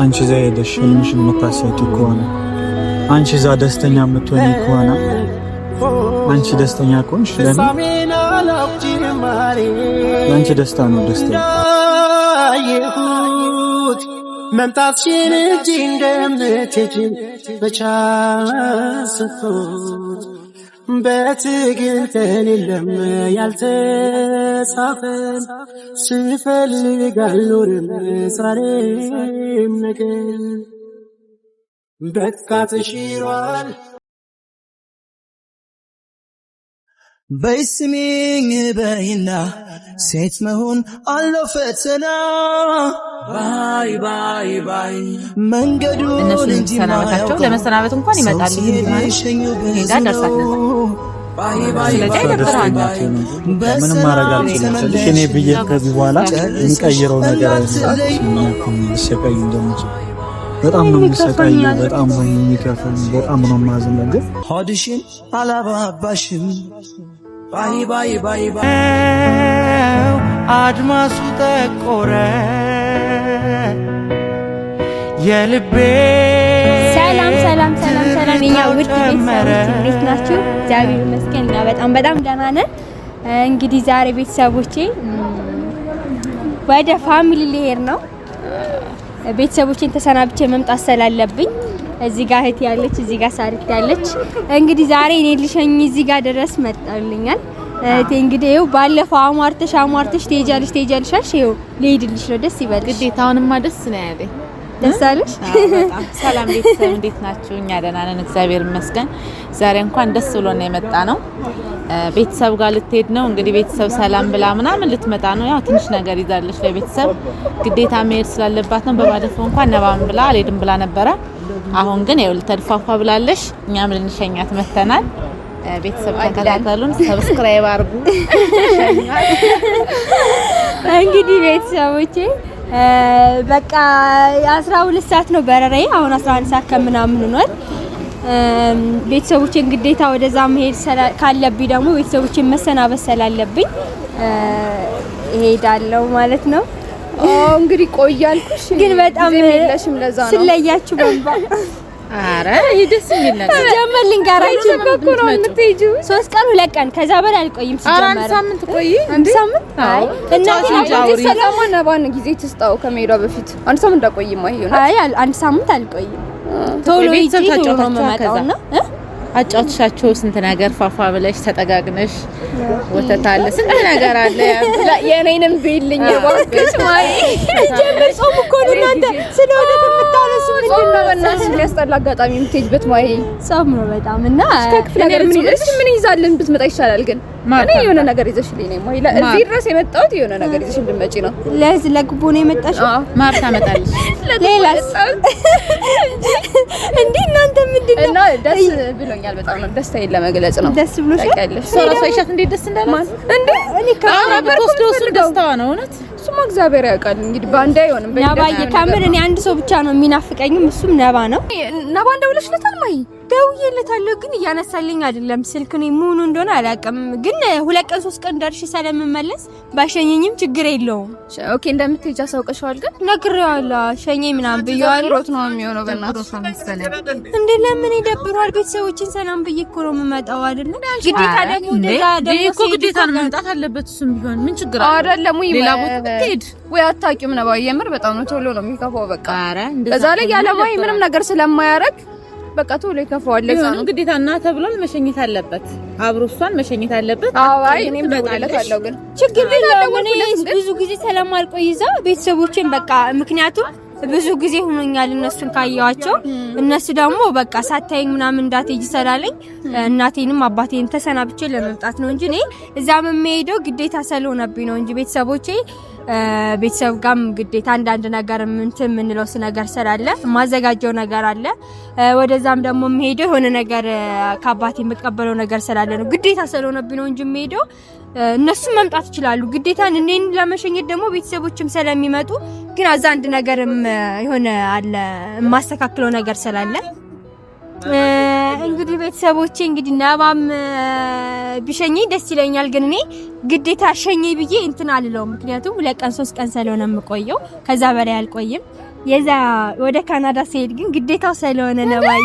አንቺ እዛ ሄደሽ ህልምሽን የምታሳኪ ከሆነ አንቺ እዛ ደስተኛ የምትሆኚ ከሆነ አንቺ ደስተኛ ከሆንሽ ለአንቺ ደስታ ነው ደስታ መምጣትሽን እንጂ እንደምትሄጂ በቻስኩት በትግል ከሌለም ያልተጻፈን ስፈልግ አልኖርም ዛሬም ነገ በቃ ተሽሯል በስሚኝ በይና ሴት መሆን አለው ፈተና ባይ ባይ ባይ መንገዱን እንጂ ማያውቀው ለመሰናበት እንኳን ይመጣል ይሄዳል ደርሳት ምንም ማድረግ አልችልም እኔ ብዬ ከዚህ በኋላ የሚቀይረው ነገር አይደለም በጣም ነው የሚሰቃየው በጣም ነው የሚከፋኝ በጣም ነው ማዝነው ግን ሆድሽን አላባባሽም ባይ ባይ ባይ ባይ አድማሱ ተቆረ የልቤ ሰላም የኛ ውድ ቤተሰቦች እንዴት ናችሁ? እግዚአብሔር ይመስገን እኛ በጣም ደህና ነን። እንግዲህ ዛሬ ቤተሰቦቼ ወደ ፋሚሊ ልሄድ ነው። ቤተሰቦቼን ተሰናብቼ መምጣት ስላለብኝ እዚህ ጋር እህት ያለች እዚህ ጋር ሳሪት ያለች እንግዲህ ዛሬ እኔ ልሸኝ እዚህ ጋር ድረስ መጣልኛል። እህቴ እንግዲህ ይኸው ባለፈው አሟርተሽ ትሄጃለሽ አልሽ። ይኸው ልሄድልሽ ነው። ደስ ይበልሽ። ግዴታውንማ ደስ ነው ያለኝ። ደስ አለሽ? በጣም ሰላም ቤተሰብ እንዴት ናችሁ? እኛ ደህና ነን እግዚአብሔር ይመስገን። ዛሬ እንኳን ደስ ብሎ ነው የመጣ ነው። ቤተሰብ ጋር ልትሄድ ነው እንግዲህ ቤተሰብ ሰላም ብላ ምናምን ልትመጣ ነው። ያው ትንሽ ነገር ይዛለች ለቤተሰብ ግዴታ መሄድ ስላለባት ነው። በባለፈው እንኳን ነባም ብላ አልሄድም ብላ ነበረ። አሁን ግን ይኸው ልተድፋፋ ብላለሽ። እኛም ልንሸኛት መተናል። ቤተሰብ ተከታተሉን፣ ሰብስክራይብ አድርጉ። እንግዲህ ቤተሰቦቼ በቃ 12 ሰዓት ነው በረራዬ። አሁን 11 ሰዓት ከምናምን ሆኗል። ቤተሰቦቼን ግዴታ ወደዛ መሄድ ካለብኝ ደግሞ ቤተሰቦቼን መሰናበት ስላለብኝ እሄዳለሁ ማለት ነው። እንግዲህ ቆያልኩሽ ግን በጣም ለዛ ነው ስለያችሁ በንባ አረ ይደስ የሚል ነገር ጀመልኝ ጋራችሁ በኩል ነው የምትሄጂው 3 ቀን 2 ቀን ከዛ በላይ አልቆይም ሲጀመር አንድ ሳምንት ቆይ አንድ ሳምንት አይ እናቴ ሰላማ ነባን ጊዜ ትስጣው ከመሄዷ በፊት አንድ ሳምንት እንዳቆይም አይሆንም አይ አንድ ሳምንት አልቆይም ቶሎ ይተጫወታችሁ ነው መጣውና አጫውትሻቸው ስንት ነገር ፋፋ ብለሽ ተጠጋግነሽ ወተት አለ ስንት ነገር አለ የኔንም ቢልኝ እባክሽ ማይ ጀመር ጾም እኮ ነው እናንተ ስለሆነ ተመጣለሱ ምንድን ነው በእናትሽ ሊያስጠላ አጋጣሚ የምትሄጂበት ማይ ጾም ነው በጣም እና ከክፍለ ሀገር ምን ይዛልን ብትመጣ ይሻላል ግን እኔ የሆነ ነገር ይዘሽልኝ ነው ማይ እዚህ ድረስ የመጣሁት የሆነ ነገር ይዘሽ ልመጪ ነው ለዚህ ለግቦ ነው የመጣሽው ማር ታመጣለሽ ሌላስ እንዴ እናንተ ምንድን ነው እና ደስ ብሎኛል በጣም ነው ደስታዬን ለመግለጽ ነው ደስ ብሎሻል ሶራስ አይሻት እንዴ ደስ እንዳላት እንዴ እኔ ከአብራችሁ ደስታዋ ነው እውነት እሱማ እግዚአብሔር ያውቃል እንግዲህ ባንዳ አይሆንም ነባዬ ካምር እኔ አንድ ሰው ብቻ ነው የሚናፍቀኝም እሱም ነባ ነው ነባ እንደውለሽለታል ማይ ደውዬለታለሁ ግን እያነሳልኝ አይደለም ስልክ ነው ሙሉ እንደሆነ አላውቅም ግን 2 ቀን 3 ቀን ደርሼ ስለምመለስ ባሸኘኝም ችግር የለውም ኦኬ እንደምትሄጂ አሳውቀሽዋል ግን ነግሬዋለሁ ሸኘኝ ምናምን ብዬዋለሁ ሮት ነው የሚሆነው በእናትሽ እንዴ ለምን ይደብሯል ቤተሰቦችን ሰላም ብዬ እኮ ነው የምመጣው አይደል ግዴታ ደግሞ እኮ ግዴታ ነው መምጣት አለበት እሱም ቢሆን ምን ችግር አለ አይደለም ሌላ ቦታ ብትሄድ ወይ አታውቂም ነው የምር በጣም ነው ቶሎ ነው የሚከፋው በቃ ኧረ በዛ ላይ ያለማይ ምንም ነገር ስለማያረግ በቃ ቶሎ ይከፋዋል ለዛ ነው ግዴታ እና ተብሏል መሸኘት አለበት አብሮ እሷን መሸኘት አለበት አይ እኔም ደውለታለሁ ግን ችግር የለውም እኔ ብዙ ጊዜ ስለማልቆይዛ ቤተሰቦችን በቃ ምክንያቱም ብዙ ጊዜ ሆኖኛል እነሱን ካያዋቸው እነሱ ደግሞ በቃ ሳታየኝ ምናምን እንዳትሄጂ ሰላለኝ እናቴንም አባቴንም ተሰናብቼ ለመምጣት ነው እንጂ እኔ እዛም የምሄደው ግዴታ ስለሆነብኝ ነው እንጂ ቤተሰብ ጋርም ግዴታ አንዳንድ ነገር እንትን የምንለው ነገር ስላለ ማዘጋጀው ነገር አለ ወደዛም ደግሞ የምሄደው የሆነ ነገር ከአባቴ የምቀበለው ነገር ስላለ ነው ግዴታ ስለሆነብኝ ነው እንጂ የምሄደው እነሱ መምጣት ይችላሉ ግዴታ እኔን ለመሸኘት ደግሞ ቤተሰቦችም ስለሚመጡ ግን አዛ አንድ ነገርም የሆነ አለ ማስተካከለው ነገር ስላለ እንግዲህ ቤተሰቦቼ እንግዲህ ነባም ቢሸኘኝ ደስ ይለኛል፣ ግን እኔ ግዴታ ሸኘኝ ብዬ እንትን አልለውም። ምክንያቱም 2 ቀን 3 ቀን ስለሆነ የምቆየው ከዛ በላይ አልቆይም። የዛ ወደ ካናዳ ሲሄድ ግን ግዴታው ስለሆነ ነባዬ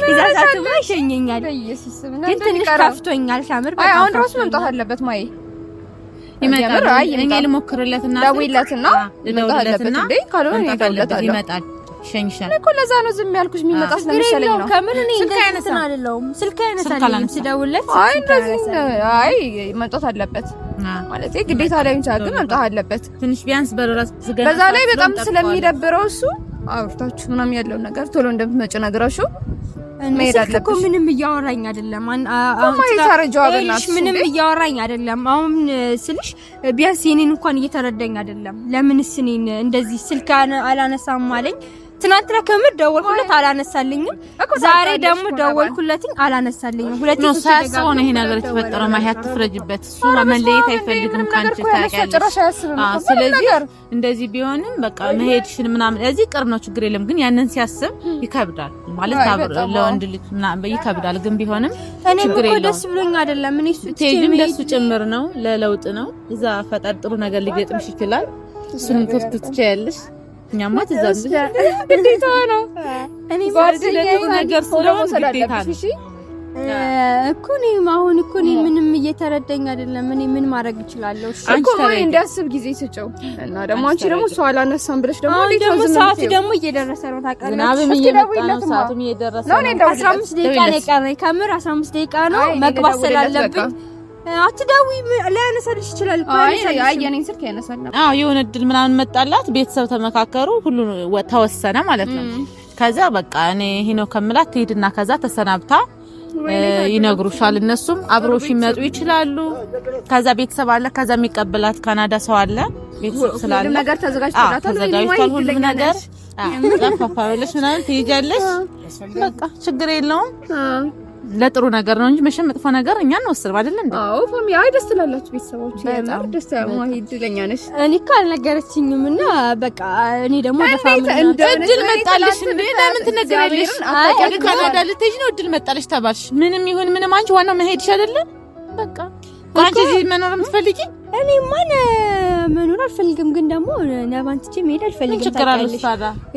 ይዛታቱማ ይሸኘኛል። ግን ትንሽ ከፍቶኛል ከምር። አይ አሁን ራሱ መምጣት አለበት ማይ ይመጣል። እኔ ልሞክርለትና ደውይለትና መምጣት አለበት እንዴ ካልሆነ ይመጣል ሸኝሻል እኮ ለዛ ነው ዝም ያልኩሽ። የሚመጣ ስለመሰለኝ ነው። ከምን እኔ እንደዚህ አይደለም ስልክ አይነሳልኝ ሲደውልለት አይ እንደዚህ አይ መምጣት አለበት ማለት ግዴታ ላይ እንቻ ግን መምጣት አለበት። ትንሽ ቢያንስ በራስ ዝገና በዛ ላይ በጣም ስለሚደብረው እሱ አውርታችሁ ምናምን ያለው ነገር ቶሎ እንደምትመጪ ነገራችሁ መሄድ አለበት እኮ። ምንም እያወራኝ አይደለም ምንም እያወራኝ አይደለም። አሁን ስልሽ ቢያንስ የኔን እንኳን እየተረዳኝ አይደለም። ለምንስ እኔን እንደዚህ ስልክ አላነሳም አለኝ። ትናንትና ከምር ደወልኩለት አላነሳልኝም። ዛሬ ደግሞ ደወልኩለትኝ አላነሳልኝም። ሁለት ነው ሳይሰው ነው ይሄ ነገር የተፈጠረው። ማህያት ትፍረጅበት። እሱ መለየት አይፈልግም ካንቺ ታውቂያለሽ። ስለዚህ እንደዚህ ቢሆንም በቃ መሄድሽን ምናምን እዚህ ቅርብ ነው ችግር የለም። ግን ያንን ሲያስብ ይከብዳል ማለት ለወንድ ልጅ ምናምን ይከብዳል። ግን ቢሆንም ችግር የለም። ደስ ብሎኝ አይደለም እኔ እሱ ትሄጂም ለሱ ጭምር ነው ለለውጥ ነው። እዛ ፈጠር ጥሩ ነገር ሊገጥምሽ ይችላል። እሱንም ትፍትቻለሽ እኛማ ትዛዝ ግዴታ ነው። እኔ ባርደለቱ ነገር ስለሆነ ግዴታ ነው እኮ ነው። አሁን እኮ ነው ምንም እየተረዳኝ አይደለም። እኔ ምን ማድረግ እችላለሁ? እኮ ወይ እንዲያስብ ጊዜ ስጪው እና ደግሞ አንቺ ደግሞ ሰው አላነሳም ብለሽ ደግሞ ሰዓቱ ደግሞ እየደረሰ ነው ታውቃለሽ። ናብም እየመጣ ነው፣ ሰዓቱም እየደረሰ ነው። 15 ደቂቃ ነው የቀረኝ። ከምር 15 ደቂቃ ነው መግባት ስላለብኝ አትደውይ ሊያነሳልሽ ይችላል እኮ የኔን ስልክ ያነሳል። አዎ የሆነ እድል ምናምን መጣላት፣ ቤተሰብ ተመካከሩ፣ ሁሉ ተወሰነ ማለት ነው። ከዛ በቃ እኔ ሄኖ ከመላት ትሄድና ከዛ ተሰናብታ ይነግሩሻል። እነሱም አብሮሽ ይመጡ ይችላሉ። ከዛ ቤተሰብ አለ፣ ከዛ የሚቀበላት ካናዳ ሰው አለ። ቤተሰብ ስላለ ሁሉ ነገር ተዘጋጅቷል። ሁሉ ነገር ለፋፋለሽ ምናምን ትይጃለሽ። በቃ ችግር የለውም። ለጥሩ ነገር ነው እንጂ መቼም መጥፎ ነገር እኛ እንወስድ አይደል እንዴ? አዎ ፋሚ አይ ደስ ትላላችሁ ቤተሰቦች። በጣም ደስ ያማህ ይድለኛ ነሽ። እኔ ካልነገረችኝም እና በቃ እኔ ደግሞ እድል መጣልሽ እንዴ? ለምን ትነግራለሽ? አይ ካናዳ ልትሄጂ ነው እድል መጣልሽ ተባልሽ። ምንም ይሁን ምንም አንቺ ዋናው መሄድሽ አይደለም? በቃ አንቺ እዚህ መኖር የምትፈልጊ? እኔ ማን መኖር አልፈልግም፣ ግን ደግሞ ነባንትቼ መሄድ አልፈልግም። ታውቂያለሽ።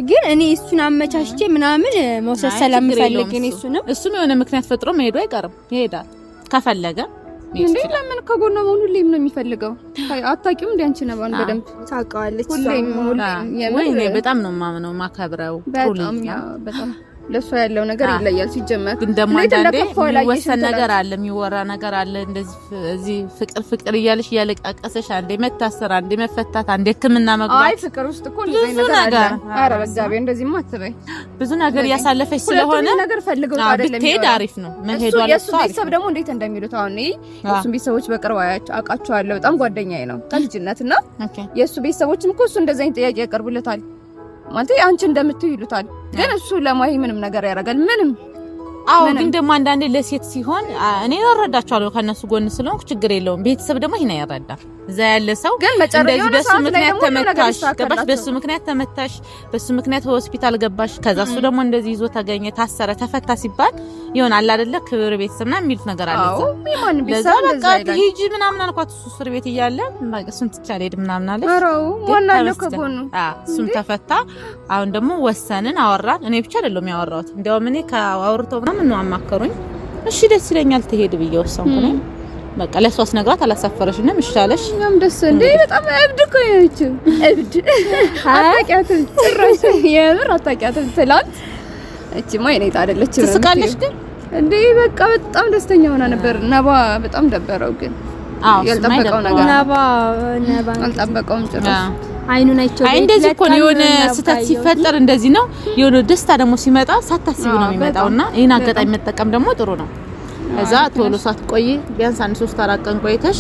ግን እኔ እሱን አመቻችቼ ምናምን መውሰድ ስለምፈልግ እኔ እሱም የሆነ ምክንያት ፈጥሮ መሄዱ አይቀርም። ይሄዳል ከፈለገ። እንዴ ለምን ከጎኗ መሆኑ ሁሌም ነው የሚፈልገው? አታውቂውም እንዴ አንቺ ነባን በደንብ ታውቃለች። ሁሌም ወይ በጣም ነው ማምነው ማከብረው በጣም ለሷ ያለው ነገር ይለያል። ሲጀመር ግን ደግሞ አንዳንዴ የሚወሰን ነገር አለ፣ የሚወራ ነገር አለ። እንደዚህ እዚህ ፍቅር እያለሽ እያለቃቀሰሽ አንዴ መታሰር፣ አንዴ መፈታት፣ አንዴ ሕክምና መግባት። አይ ፍቅር ውስጥ እኮ እንደዚህ ነገር አለ። ኧረ በእግዚአብሔር እንደዚህማ አትበይ። ብዙ ነገር እያሳለፈች ስለሆነ ነገር ፈልገው አይደለም ብትሄድ አሪፍ ነው መሄዱ አለ። የሱ ቤተሰብ ደግሞ እንዴት እንደሚሉት አሁን የሱን ቤተሰቦች በቅርብ አውቃቸዋለሁ። በጣም ጓደኛዬ ነው ከልጅነትና የሱ ቤተሰቦችም እኮ እሱ እንደዚህ አይነት ጥያቄ ያቀርቡለታል ማለት አንቺ እንደምትዩ ይሉታል። ግን እሱ ለማይ ምንም ነገር ያደርጋል ምንም። አዎ ግን ደግሞ አንዳንዴ ለሴት ሲሆን እኔ እረዳቸዋለሁ ከነሱ ጎን ስለሆንኩ ችግር የለውም። ቤተሰብ ደግሞ ይሄን ያረዳል። እዛ ያለ ሰው እንደዚህ በሱ ምክንያት ተመታሽ፣ ገባሽ? በሱ ምክንያት ተመታሽ፣ በሱ ምክንያት ሆስፒታል ገባሽ። ከዛ እሱ ደግሞ እንደዚህ ይዞ ተገኘ፣ ታሰረ፣ ተፈታ ሲባል ይሆናል አይደለ? ክብር ቤተሰብና የሚሉት ነገር አለ። አዎ ማን ቢሰራ በቃ ሂጂ ምናምን አልኳት። እሱ እስር ቤት እያለ እሱን ትቻለ ሄድ ምናምን አለች። አራው ዋናለው ከጎኑ እሱም ተፈታ። አሁን ደግሞ ወሰንን፣ አወራን። እኔ ብቻ አይደለም ያወራሁት፣ እንደውም እኔ ከአውርተው ምናምን ነው አማከሩኝ። እሺ ደስ ይለኛል ትሄድ ብዬ ወሰንኩ ነኝ። በቃ ለሷስ ነግራት አላሳፈረሽንም? እሻለሽ እኛም ደስ እንዴ በጣም እብድ እኮ ነች። እብድ አታውቂያትም፣ ጭራሽ የምር አታውቂያትም። ትላንት እቺማ የኔ አይደለችም። ትስቃለች ግን እንዴ በቃ በጣም ደስተኛ ሆና ነበር። ነባ በጣም ደበረው ግን ያልጠበቀው ነገር ነባ አልጠበቀውም ጭራሽ። አይኑን አይቼው አይ እንደዚህ እኮ ነው የሆነ ስህተት ሲፈጠር እንደዚህ ነው። የሆነ ደስታ ደግሞ ሲመጣ ሳታስቢ ነው የሚመጣውና ይሄን አጋጣሚ መጠቀም ደግሞ ጥሩ ነው። እዛ ቶሎ ሳትቆይ ቢያንስ 1-3-4 ቀን ቆይተሽ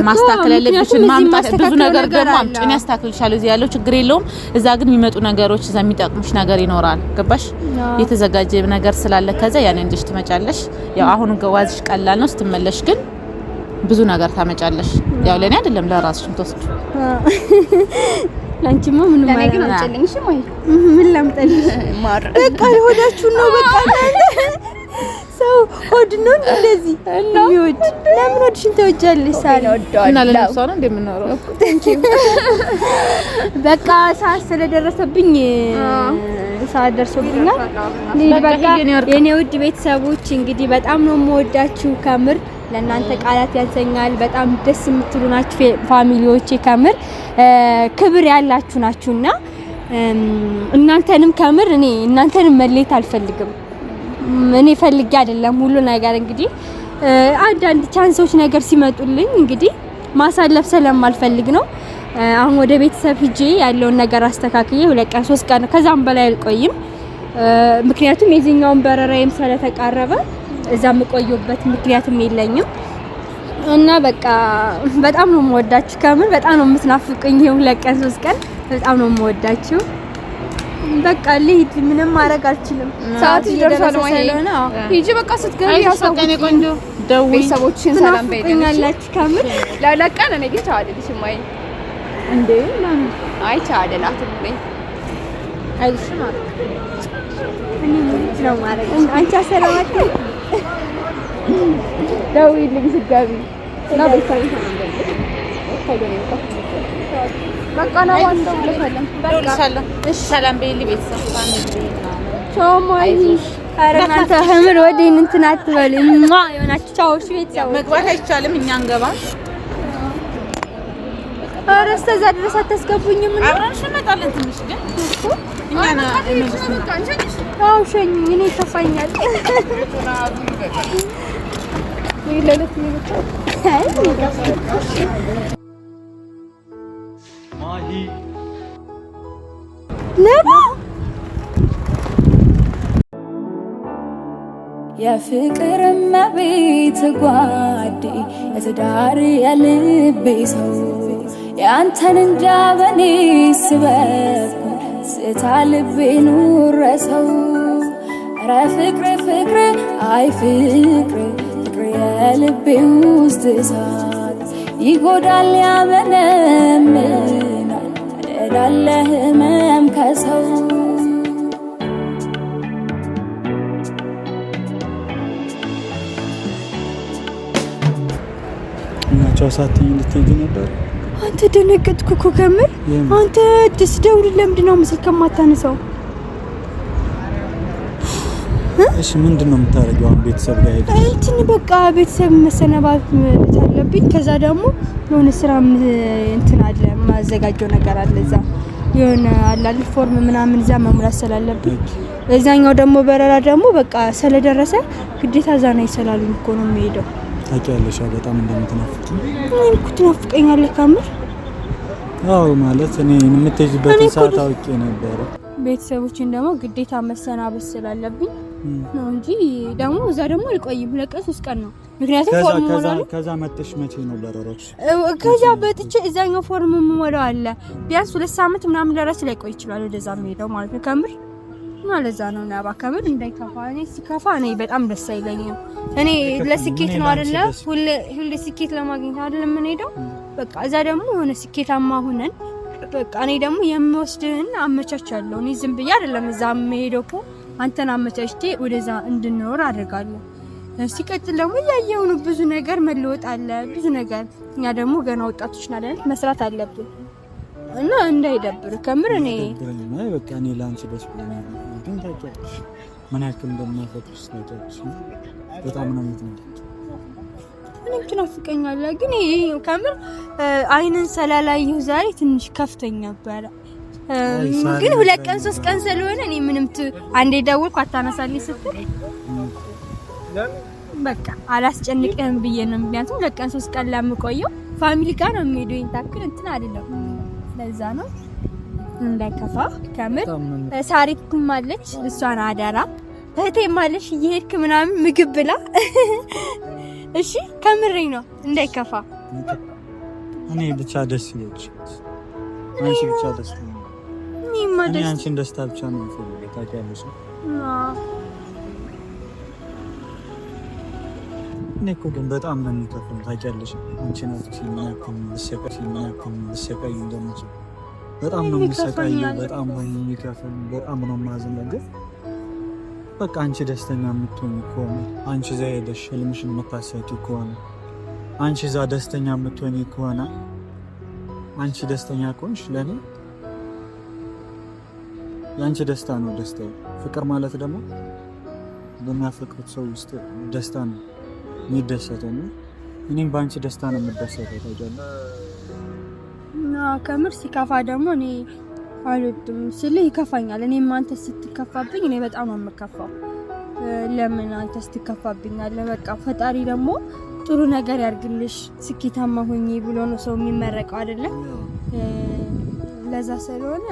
ማስተካከል ያለብሽን ማምጣት ብዙ ነገር ደግሞ አምጪ ነው ያስተካክልሻለሁ። እዚህ ያለው ችግር የለውም። እዛ ግን የሚመጡ ነገሮች እዛ የሚጠቅሙሽ ነገር ይኖራል። ገባሽ? የተዘጋጀ ነገር ስላለ ከዛ ያንን እንድሽ ትመጫለሽ። ያው አሁን ገዋዝሽ ቀላል ነው። ስትመለሽ ግን ብዙ ነገር ታመጫለሽ። ያው ለኔ አይደለም ለራስሽም ተወስዱ ላንቺማ ምንም ማለት ነው አልጨልኝሽ ማይ ምን ላምጣልሽ በቃ ሆዳችሁ ነው በቃ ሰው ሆድ ነው እንደዚህ ይወድ ለምን ሆድሽን ተወጃለሽ ሳለ እና ለነፍሷ ነው እንደምኖረው በቃ ሰዓት ስለደረሰብኝ ሰዓት ደርሶብኛል በቃ የኔ ውድ ቤተሰቦች እንግዲህ በጣም ነው የምወዳችሁ ከምር ለእናንተ ቃላት ያንሰኛል በጣም ደስ የምትሉ ናችሁ ፋሚሊዎቼ ከምር ክብር ያላችሁ ናችሁና እናንተንም ከምር እኔ እናንተንም መለየት አልፈልግም እኔ ፈልጌ አይደለም ሁሉ ነገር እንግዲህ አንዳንድ ቻንሶች ነገር ሲመጡልኝ እንግዲህ ማሳለፍ ስለማልፈልግ ነው አሁን ወደ ቤተሰብ ሂጄ ያለውን ነገር አስተካክዬ 2 ቀን 3 ቀን ከዛም በላይ አልቆይም ምክንያቱም የዚህኛውን በረራዬም ስለተቃረበ እዛም ቆየሁበት ምክንያቱም የለኝም እና በቃ በጣም ነው የምወዳችሁ ከምር በጣም ነው የምትናፍቁኝ 2 ቀን 3 ቀን በጣም ነው የምወዳችሁ በቃ ልሂድ ምንም ማድረግ አልችልም ሰዓት ይደርሳል ማለት ነው ሂጂ በቃ ስትገቢ ያሳውቁኝ ቆንጆ ደውይ ቤተሰቦችሽን ሰላም በይልኝ ከምር ለለቀን እኔ ግን ታዋደልሽ ማይ እንዴ ማን አይ ታዋደላት ነኝ አይሽ ማለት እኔ ነው ማለት አንቺ ሰላማት ደውይልኝ ስትገቢ እና ቤተሰቦችሽን በቃ ነው ወንደው ለሰላም በቃ ሰላም በይልኝ ቤተሰብ ፋሚሊ ቻውማይ አረናንተ ህምር ወዲን እንትን አትበልኝ ማ የሆናችሁ ቻው እሺ ቤተሰብ መግባት አይቻልም እኛ እንገባ ኧረ እስከዛ ድረስ አታስገቡኝም እና አብረን እንመጣለን ትንሽ ግን እኛ ና አው ሸኝ እኔ ተፋኛል ይለለት ይመጣ አይ ማሂ ነባ የፍቅር መቤት ጓዴ የትዳር የልቤ ሰው ያንተን እንጃ በኔ ስበብ ስታ ልቤ ኑረሰው ኧረ ፍቅር አይ ፍቅር የልቤ ውስጥ እሳት ይጎዳል ያመነምናል ታደዳለህ ህመም ከሰው ቻው ሳትኝ ልትሄጂ ነበር አንተ ደነገጥኩ እኮ ከምር አንተ ደስደውል ለምንድን ነው ምስል ከማታነሳው እሺ ምንድነው የምታረጋው አሁን ቤተሰብ ጋር ሄደሽ እንትን በቃ ቤተሰብ መሰነባት አለብኝ ከዛ ደግሞ የሆነ ስራ እንትን አለ ማዘጋጀው ነገር አለ እዛ የሆነ አላል ፎርም ምናምን እዛ መሙላት ስላለብኝ እዛኛው ደግሞ በረራ ደግሞ በቃ ስለደረሰ ግዴታ እዛ ነው ይሰላሉኝ እኮ ነው የሚሄደው ታውቂያለሽ በጣም እንደምትናፍቂኝ እኔም እኮ ትናፍቀኛለህ ከምር አዎ ማለት እኔ የምትሄጂበትን ሰዓት አውቄ ነበር ቤተሰቦችን ደግሞ ግዴታ መሰናበት ስላለብኝ ነው እንጂ ደግሞ እዛ ደግሞ አልቆይም 2 ቀን 3 ቀን ነው ምክንያቱም ፎርም ከዛ መጥተሽ መቼ ነው በረራሽ ከዛ በጥቼ እዛኛው ፎርም መሞላው አለ ቢያንስ 2 ሳምንት ምናምን ድረስ ላይ ቆይ ይችላል ወደዛ ሄደው ማለት ነው ከምር ማለት ነው እና ባከምር እንዳይከፋ እኔ ሲከፋ እኔ በጣም ደስ አይለኝም እኔ ለስኬት ነው አይደለ ሁሌ ስኬት ለማግኘት አይደለም ምን ሄደው በቃ እዛ ደግሞ ሆነ ስኬታማ ሆነን በቃ እኔ ደግሞ የሚወስድህን አመቻቻለሁ እኔ ዝም ብዬ አይደለም እዛ መሄደው እኮ አንተን አመቻችቴ ወደዛ እንድንኖር አደርጋለሁ ሲቀጥል ደግሞ ያየው ነው ብዙ ነገር መለወጥ አለ ብዙ ነገር እኛ ደግሞ ገና ወጣቶች ነን መስራት አለብን እና እንዳይደብር ከምር እኔ በቃ እኔ ላንቺ ደስ ብሎኛል ግን ታውቂያለሽ ምን ያክል እንደማፈቅርሽ ታውቂያለሽ በጣም ነው የምትናፍቂኝ እኔም ትናፍቀኛለህ ግን ይሄ ከምር አይንን ሰላላየሁ ዛሬ ትንሽ ከፍተኛ ነበር ግን 2 ቀን 3 ቀን ስለሆነ እኔ ምንም አንዴ ደውልኩ አታነሳልኝ ስትል በቃ አላስጨንቅህም ብዬ ነው ምክንያቱም 2 ቀን 3 ቀን ለምቆየው ፋሚሊ ጋር ነው የምሄደው እንታክል እንትን አይደለም ለዛ ነው እንዳይከፋ ከምር ሳሪትኩም ማለች እሷን አዳራ እህቴ ማለሽ እየሄድክ ምናምን ምግብ ብላ እሺ ከምሬ ነው እንዳይከፋ እኔ ብቻ ደስ ይለሽ አንቺ ብቻ ደስ ይለሽ እኔ አንቺን ደስታ ብቻ ነው የምፈልገው ታውቂያለሽ እኔ እኮ ግን በጣም ነው የሚከፋው ታውቂያለሽ አንቺ ናት ሲልናከም ሰቀይ እንደምትል በጣም ነው የሚሰቃየው፣ በጣም ነው የሚከፋኝ፣ በጣም ነው የማዝነው። ግን በቃ አንቺ ደስተኛ የምትሆኚ ከሆነ አንቺ እዛ ሄደሽ ህልምሽን የምታሳኪ ከሆነ አንቺ እዛ ደስተኛ የምትሆኚ ከሆነ አንቺ ደስተኛ ከሆንሽ ለኔ ያንቺ ደስታ ነው ደስታዬ። ፍቅር ማለት ደግሞ በሚያፈቅሩት ሰው ውስጥ ደስታ ነው የሚደሰተው ነው። እኔም በአንቺ ደስታ ነው የምደሰተው ታውቂያለሽ። እና ከምር ሲከፋ ደግሞ እኔ አልወድም ስለ ይከፋኛል። እኔም አንተ ስትከፋብኝ እኔ በጣም ነው የምከፋው። ለምን አንተ ስትከፋብኛለህ? በቃ ፈጣሪ ደግሞ ጥሩ ነገር ያርግልሽ ስኬታማ ሆኚ ብሎ ነው ሰው የሚመረቀው አይደለ? ለዛ ስለሆነ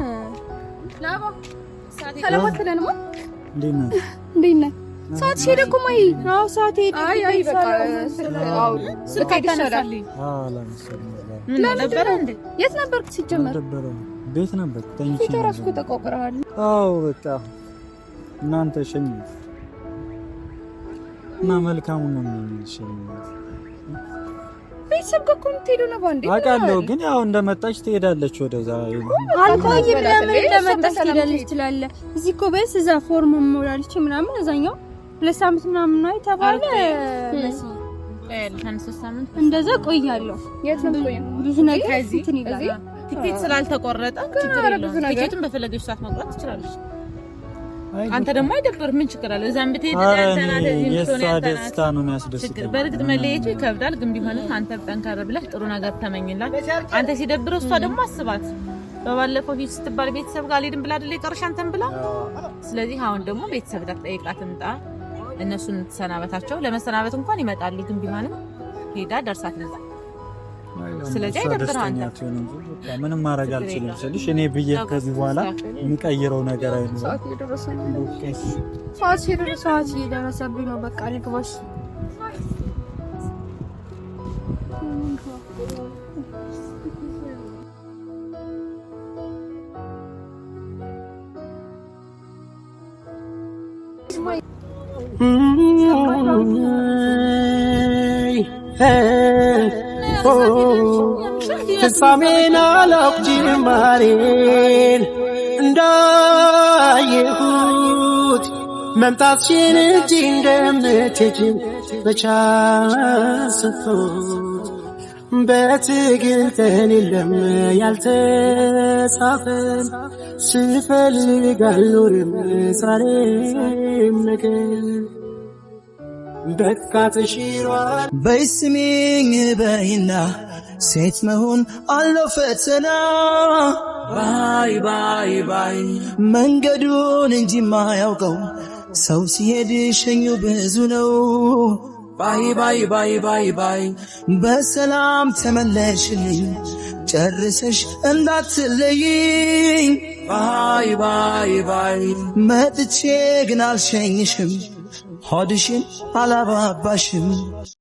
ላባ ሰላማት ለነማ እንዴት ነህ? ሰዓት ሄደ እኮ ማይ አዎ ሰዓት ሄደ። አይ በቃ አዎ ስልክ ይሰራል። ምን ነበር እንዴ? የት ነበርክ ሲጀመር? ቤት ነበር ተኝቼ። ተራስኩ ተቆቅረዋል። አዎ በቃ እናንተ ሸኝ እና መልካሙ ነው የሚሸኘው። ቤተሰብ ጋር እኮ የምትሄደው ነው ባንዴ አውቃለሁ። ግን ያው እንደመጣች ትሄዳለች ወደዛ። አልቆይም። ለምን እንደመጣች ትሄዳለች ትላለህ? እዚህ እኮ በስ እዛ ፎርም ሞላልች ምናምን እዛኛው 2 ሳምንት ምናምን ነው የተባለ መሲ እንደዛ ቆያለሁ። የት ነው ቆየው? ብዙ ነገር እንትን ይላል። ቲኬት ስላልተቆረጠ ችግር የለውም። ቲኬቱን በፈለገሽ ሰዓት መቁረጥ ትችላለሽ። አንተ ደግሞ አይደብር ምን ችግር አለ? እዛም ብትሄድ ያንተና ደስታ ነው የሚያስደስተው። በእርግጥ መለየቱ ይከብዳል፣ ግን ቢሆንም አንተ ጠንከር ብለህ ጥሩ ነገር ተመኝላት። አንተ ሲደብረው እሷ ደግሞ አስባት። በባለፈው ሂድ ስትባል ቤተሰብ ጋር አልሄድም ብላ አይደል የቀረሽ አንተም ብላ። ስለዚህ አሁን ደግሞ ቤተሰብ ጋር ጠይቃት እንጣ እነሱን ተሰናበታቸው። ለመሰናበት እንኳን ይመጣሉ፣ ግን ቢሆንም ሄዳ ደርሳት ለዛ። ስለዚህ አይደብርህ አንተ። ምንም ማድረግ አልችልም ስልሽ እኔ ብዬ ከዚህ በኋላ የሚቀይረው ነገር አይኖርም። ሰዓት እየደረሰብኝ ነው። በቃ ልግባሽ። ፍጻሜን አላውቅ ጅማሬን እንዳየሁት መምጣትሽን እንጂ እንደምትሄጂ በቻልኩት በትግል ቀን የለም ያልተጻፈን ስፈልግ አልኖርም ዛሬም ነገር በቃ ተሽሯል። በስሚኝ በይና ሴት መሆን አለው ፈተና ባይ ባይ ባይ መንገዱን እንጂ ማያውቀው ሰው ሲሄድ ሸኙ ብዙ ነው። ባይ ባይ ባይ ባይ ባይ በሰላም ተመለሽልኝ ጨርሰሽ እንዳትለይኝ ባይ ባይ ባይ መጥቼ ግን አልሸኝሽም ሆድሽን አላባባሽም